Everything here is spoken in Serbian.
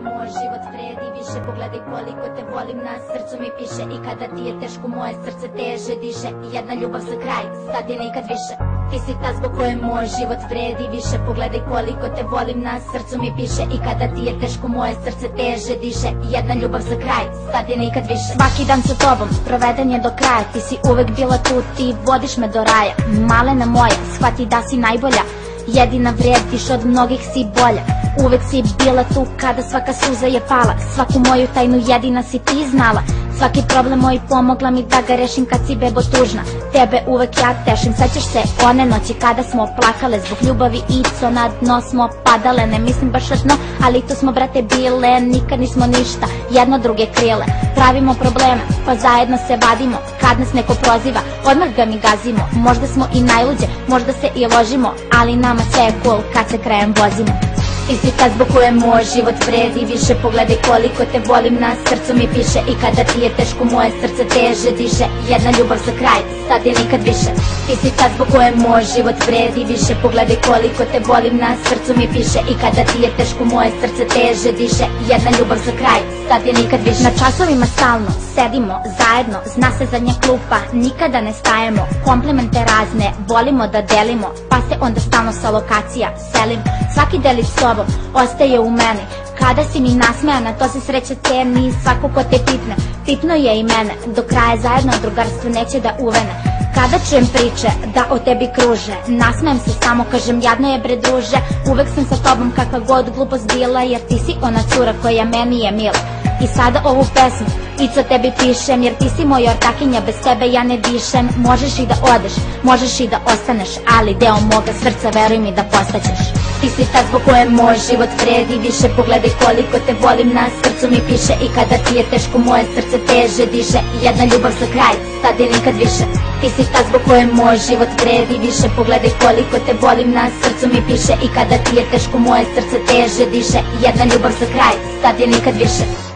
moj život vredi više. Pogledaj koliko te volim, na srcu mi piše. I kada ti je teško, moje srce teže diše. Jedna ljubav za kraj, sad je nikad više. Ti si ta zbog koje moj život vredi više. Pogledaj koliko te volim, na srcu mi piše. I kada ti je teško, moje srce teže diše. Jedna ljubav za kraj, sad je nikad više. Svaki dan sa tobom proveden je do kraja. Ti si uvek bila tu, ti vodiš me do raja. Malena moja, shvati da si najbolja. Jedina vrediš, od mnogih si bolja. Uvek si bila tu kada svaka suza je pala. Svaku moju tajnu jedina si ti znala. Svaki problem moj pomogla mi da ga rešim kad si bebo tužna. Tebe uvek ja tešim, sećaš se one noći kada smo plakale zbog ljubavi i co na dno smo padale. Ne mislim baš na dno, ali to smo brate bile. Nikad nismo ništa jedno druge krile. Pravimo probleme, pa zajedno se vadimo. Kad nas neko proziva, odmah ga mi gazimo. Možda smo i najluđe, možda se i ložimo, ali nama sve je cool kad se krajem vozimo. Ti si ta zbog koje moj život vredi više. Pogledaj koliko te volim, na srcu mi piše. I kada ti je teško, moje srce teže diše. Jedna ljubav za kraj, sad je nikad više. Ti si ta zbog koje moj život vredi više. Pogledaj koliko te volim, na srcu mi piše. I kada ti je teško, moje srce teže diše. Jedna ljubav za kraj, sad je nikad više. Na časovima stalno sedimo zajedno, zna se zadnja klupa, nikada ne stajemo. Komplimente razne volimo da delimo, pa se onda stalno sa lokacija selim. Svaki delić s tobom ostaje u meni. Kada si mi nasmejana, to se sreće ceni. Svako ko te pipne, pipno je i mene. Do kraja zajedno drugarstvo neće da uvene. Kada čujem priče da o tebi kruže, nasmejem se samo, kažem jadno je bre druže. Uvek sam sa tobom kakva god glupost bila, jer ti si ona cura koja meni je mila. I sada ovu pesmu Ico tebi pišem, jer ti si moja ortakinja, bez tebe ja ne dišem. Možeš i da odeš, možeš i da ostaneš, ali deo moga srca veruj mi da postaćeš. Ti si ta zbog koje moj život vredi više. Pogledaj koliko te volim, na srcu mi piše. I kada ti je teško, moje srce teže diše. Jedna ljubav za kraj, sad je nikad više. Ti si ta zbog koje moj život vredi više. Pogledaj koliko te volim, na srcu mi piše. I kada ti je teško, moje srce teže diše. Jedna ljubav za kraj, sad je nikad više.